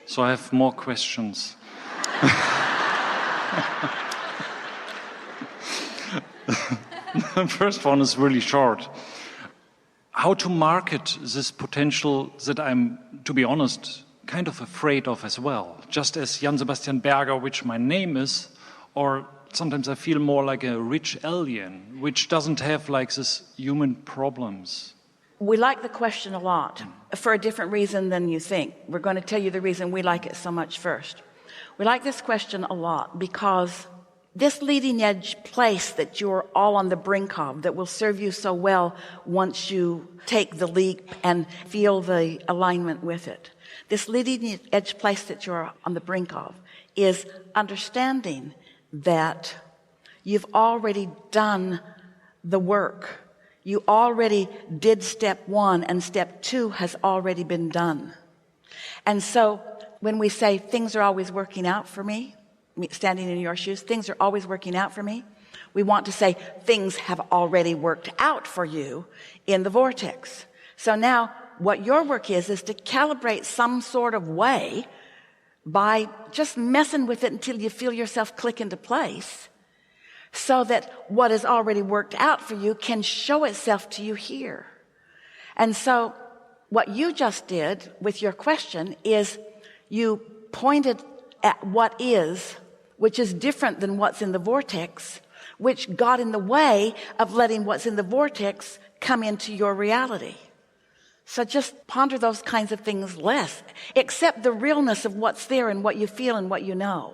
So I have more questions. The first one is really short. How to market this potential that I'm, to be honest, kind of afraid of as well. Just as Jan Sebastian Berger, which my name is, or sometimes I feel more like a rich alien, which doesn't have like this human problems. We like the question a lot for a different reason than you think. We're going to tell you the reason we like it so much first. We like this question a lot because this leading edge place that you're all on the brink of, that will serve you so well once you take the leap and feel the alignment with it. This leading edge place that you're on the brink of is understanding that you've already done the work. You already did step 1 and step 2 has already been done. And so when we say things are always working out for me, standing in your shoes, things are always working out for me, we want to say things have already worked out for you in the vortex. So now what your work is to calibrate some sort of way by just messing with it until you feel yourself click into place, so that what has already worked out for you can show itself to you here. And so what you just did with your question is you pointed at what is, which is different than what's in the vortex, which got in the way of letting what's in the vortex come into your reality. So just ponder those kinds of things less. Accept the realness of what's there and what you feel and what you know.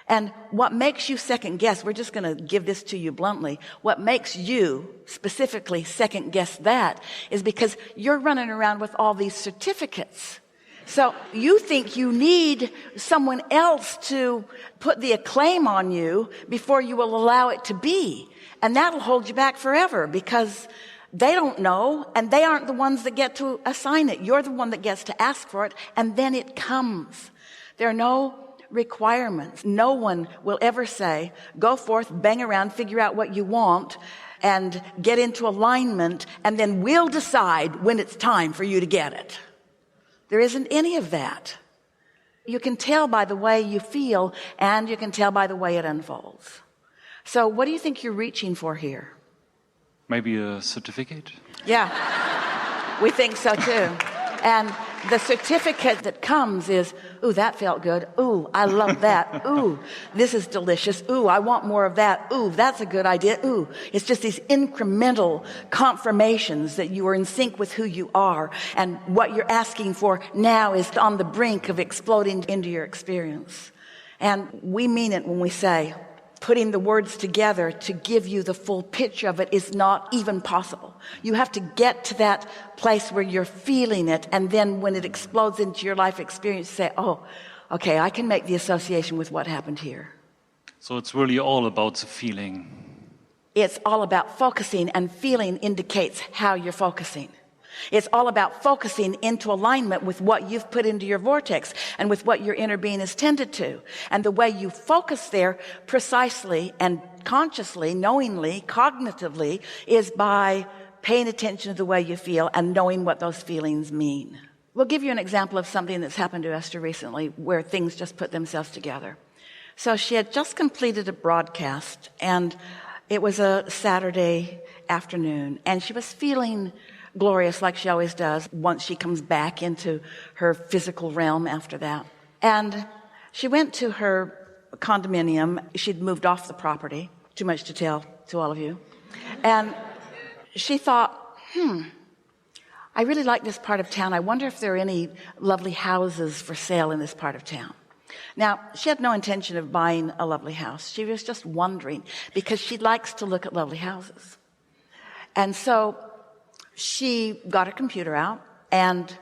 And what makes you second guess, we're just going to give this to you bluntly, what makes you specifically second guess that is because you're running around with all these certificates. So you think you need someone else to put the acclaim on you before you will allow it to be. And that'll hold you back forever because they don't know and they aren't the ones that get to assign it. You're the one that gets to ask for it, and then it comes. There are no requirements. No one will ever say, go forth, bang around, figure out what you want and get into alignment, and then we'll decide when it's time for you to get it. There isn't any of that. You can tell by the way you feel, and you can tell by the way it unfolds. So what do you think you're reaching for here? Maybe a certificate? Yeah, we think so too. And the certificate that comes is, ooh, that felt good. Ooh, I love that. Ooh, this is delicious. Ooh, I want more of that. Ooh, that's a good idea. Ooh, it's just these incremental confirmations that you are in sync with who you are. And what you're asking for now is on the brink of exploding into your experience. And we mean it when we say, putting the words together to give you the full picture of it is not even possible. You have to get to that place where you're feeling it, and then when it explodes into your life experience, say, oh, okay, I can make the association with what happened here. So it's really all about the feeling. It's all about focusing, and feeling indicates how you're focusing. It's all about focusing into alignment with what you've put into your vortex and with what your inner being is tended to. And the way you focus there precisely and consciously, knowingly, cognitively, is by paying attention to the way you feel and knowing what those feelings mean. We'll give you an example of something that's happened to Esther recently where things just put themselves together. So she had just completed a broadcast, and it was a Saturday afternoon, and she was feeling glorious like she always does once she comes back into her physical realm after that. And she went to her condominium. She'd moved off the property. Too much to tell to all of you. And she thought, I really like this part of town. I wonder if there are any lovely houses for sale in this part of town. Now, she had no intention of buying a lovely house. She was just wondering because she likes to look at lovely houses. And so she got her computer out and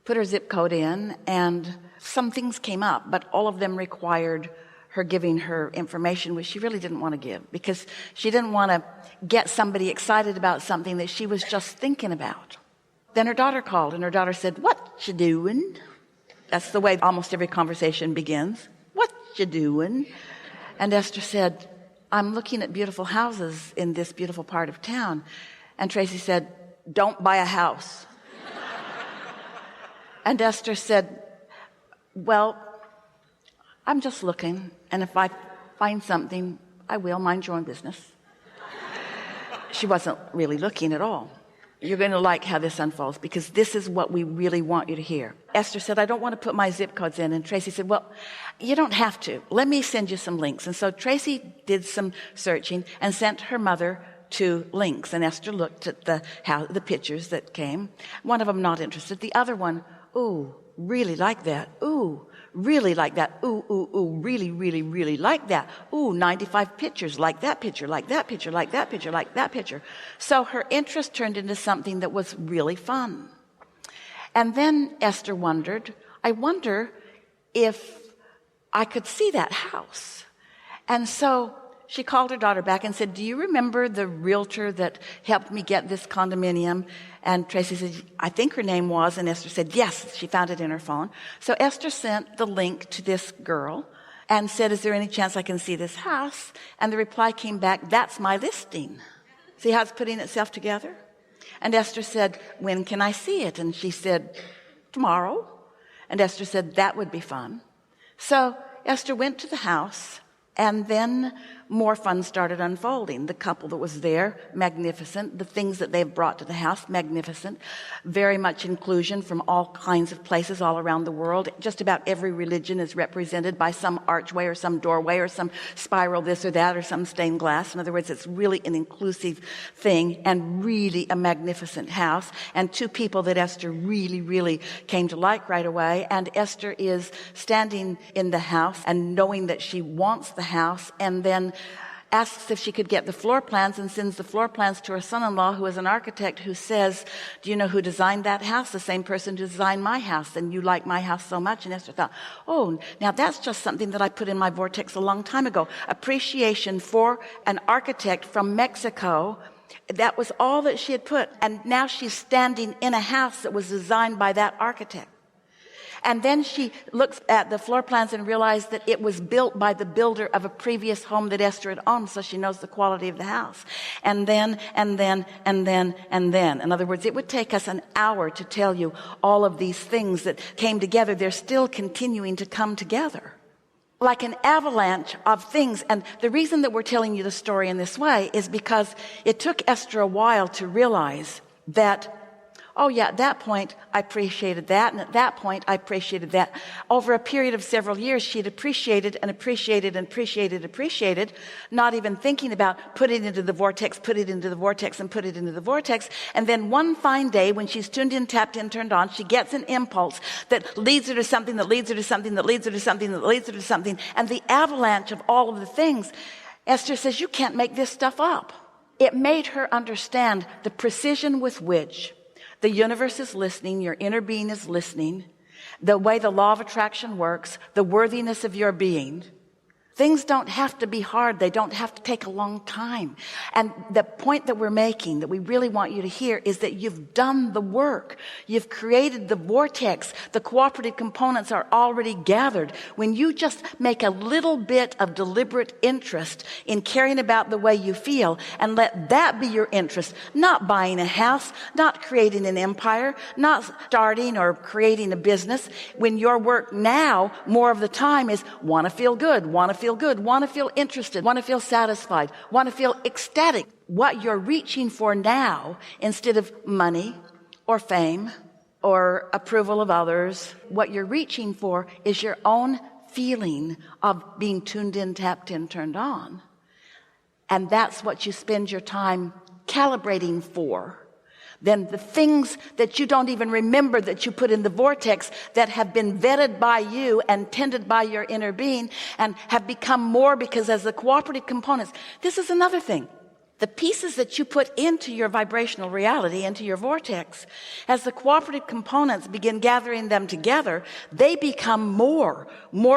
put her zip code in, and some things came up, but all of them required her giving her information, which she really didn't want to give because she didn't want to get somebody excited about something that she was just thinking about. Then her daughter called, and her daughter said, "What you doing?" That's the way almost every conversation begins. "What you doing?" And Esther said, "I'm looking at beautiful houses in this beautiful part of town." And Tracy said, "Don't buy a house." And Esther said, Well, I'm just looking, and if I find something, I will. Mind your own business. She wasn't really looking at all. You're going to like how this unfolds, because this is what we really want you to hear. Esther said, I don't want to put my zip codes in. And Tracy said, well, you don't have to. Let me send you some links. And so Tracy did some searching and sent her mother 2 links. And Esther looked at the pictures that came. One of them not interested. The other one, ooh, really like that. Ooh, really like that. Ooh, ooh, ooh, really, really, really like that. Ooh, 95 pictures, like that picture, like that picture, like that picture, like that picture. So her interest turned into something that was really fun. And then Esther wondered, I wonder if I could see that house. And so she called her daughter back and said, do you remember the realtor that helped me get this condominium? And Tracy said, I think her name was. And Esther said, yes, she found it in her phone. So Esther sent the link to this girl and said, is there any chance I can see this house? And the reply came back, that's my listing. See how it's putting itself together? And Esther said, when can I see it? And she said, tomorrow. And Esther said, that would be fun. So Esther went to the house, and then more fun started unfolding. The couple that was there, magnificent. The things that they've brought to the house, magnificent. Very much inclusion from all kinds of places all around the world. Just about every religion is represented by some archway or some doorway or some spiral this or that or some stained glass. In other words, it's really an inclusive thing and really a magnificent house. And 2 people that Esther really, really came to like right away. And Esther is standing in the house and knowing that she wants the house, and then asks if she could get the floor plans and sends the floor plans to her son-in-law, who is an architect, who says, do you know who designed that house? The same person who designed my house, and you like my house so much. And Esther thought, oh, now that's just something that I put in my vortex a long time ago. Appreciation for an architect from Mexico. That was all that she had put. And now she's standing in a house that was designed by that architect. And then she looks at the floor plans and realized that it was built by the builder of a previous home that Esther had owned, so she knows the quality of the house. And then. In other words, it would take us an hour to tell you all of these things that came together. They're still continuing to come together, like an avalanche of things. And the reason that we're telling you the story in this way is because it took Esther a while to realize that, oh yeah, at that point I appreciated that, and at that point I appreciated that. Over a period of several years, she'd appreciated and appreciated and appreciated, not even thinking about put it into the vortex, put it into the vortex, and put it into the vortex. And then one fine day, when she's tuned in, tapped in, turned on, she gets an impulse that leads her to something, that leads her to something, that leads her to something, that leads her to something. And the avalanche of all of the things, Esther says, you can't make this stuff up. It made her understand the precision with which the universe is listening, your inner being is listening, the way the law of attraction works, the worthiness of your being. Things don't have to be hard. They don't have to take a long time. And the point that we're making, that we really want you to hear, is that you've done the work. You've created the vortex. The cooperative components are already gathered. When you just make a little bit of deliberate interest in caring about the way you feel, and let that be your interest, not buying a house, not creating an empire, not starting or creating a business. When your work now, more of the time, is want to feel good, want to feel good, want to feel interested, want to feel satisfied, want to feel ecstatic. What you're reaching for now, instead of money or fame or approval of others, what you're reaching for is your own feeling of being tuned in, tapped in, turned on. And that's what you spend your time calibrating for. Then the things that you don't even remember that you put in the vortex, that have been vetted by you and tended by your inner being and have become more, because as the cooperative components, this is another thing. The pieces that you put into your vibrational reality, into your vortex, as the cooperative components begin gathering them together, they become more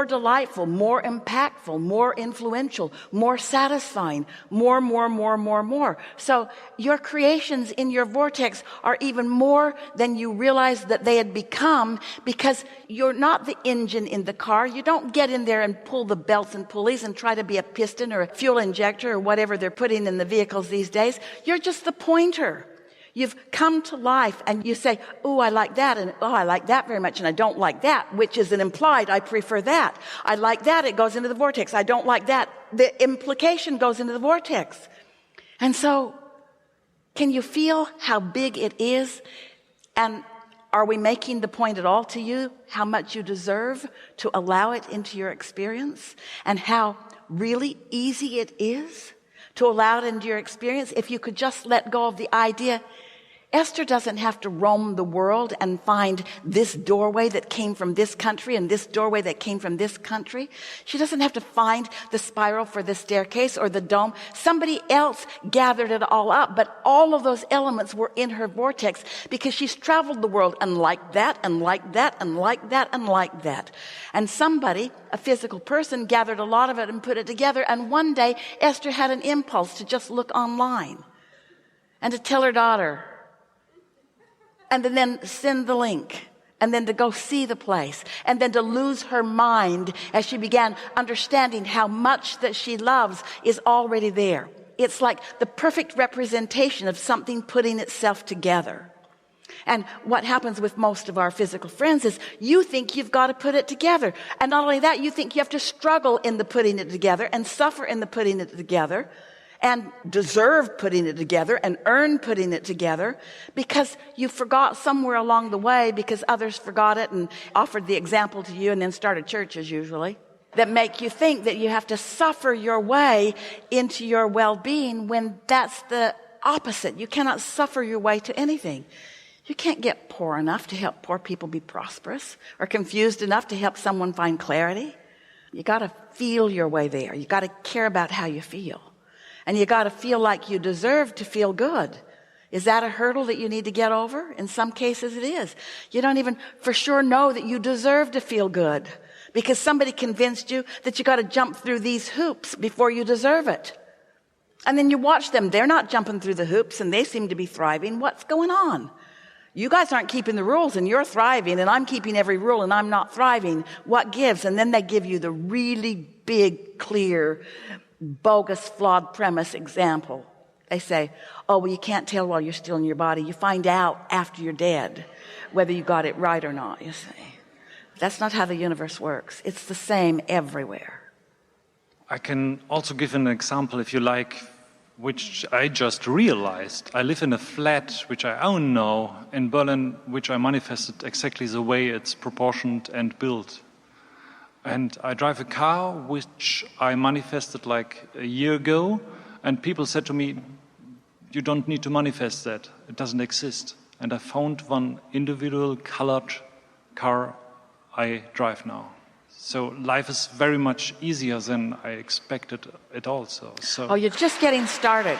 delightful, more impactful, more influential, more satisfying, more. So your creations in your vortex are even more than you realize that they had become, because you're not the engine in the car. You don't get in there and pull the belts and pulleys and try to be a piston or a fuel injector or whatever they're putting in the vehicle these days. You're just the pointer. You've come to life and you say, oh, I like that, and oh, I like that very much, and I don't like that, which is an implied, I prefer that. I like that, it goes into the vortex. I don't like that, the implication goes into the vortex. And so, can you feel how big it is? And are we making the point at all to you how much you deserve to allow it into your experience? And how really easy it is to allow it into your experience if you could just let go of the idea. Esther doesn't have to roam the world and find this doorway that came from this country and this doorway that came from this country. She doesn't have to find the spiral for the staircase or the dome. Somebody else gathered it all up, but all of those elements were in her vortex because she's traveled the world and like that and like that and like that and like that. And somebody, a physical person, gathered a lot of it and put it together. And one day Esther had an impulse to just look online and to tell her daughter, and to then send the link, and then to go see the place, and then to lose her mind as she began understanding how much that she loves is already there. It's like the perfect representation of something putting itself together. And what happens with most of our physical friends is you think you've got to put it together. And not only that, you think you have to struggle in the putting it together and suffer in the putting it together, and deserve putting it together and earn putting it together because you forgot somewhere along the way because others forgot it and offered the example to you and then started churches usually that make you think that you have to suffer your way into your well-being when that's the opposite. You cannot suffer your way to anything. You can't get poor enough to help poor people be prosperous or confused enough to help someone find clarity. You got to feel your way there. You got to care about how you feel. And you got to feel like you deserve to feel good. Is that a hurdle that you need to get over? In some cases it is. You don't even for sure know that you deserve to feel good because somebody convinced you that you got to jump through these hoops before you deserve it. And then you watch them. They're not jumping through the hoops and they seem to be thriving. What's going on? You guys aren't keeping the rules and you're thriving and I'm keeping every rule and I'm not thriving. What gives? And then they give you the really big, clear, bogus, flawed premise example. They say, oh, well, you can't tell while you're still in your body. You find out after you're dead whether you got it right or not, you see. That's not how the universe works. It's the same everywhere. I can also give an example, if you like, which I just realized. I live in a flat, which I own now, in Berlin, which I manifested exactly the way it's proportioned and built. And I drive a car which I manifested like a year ago, and people said to me, you don't need to manifest that, it doesn't exist. And I found one individual colored car I drive now. So life is very much easier than I expected it also. Oh, you're just getting started.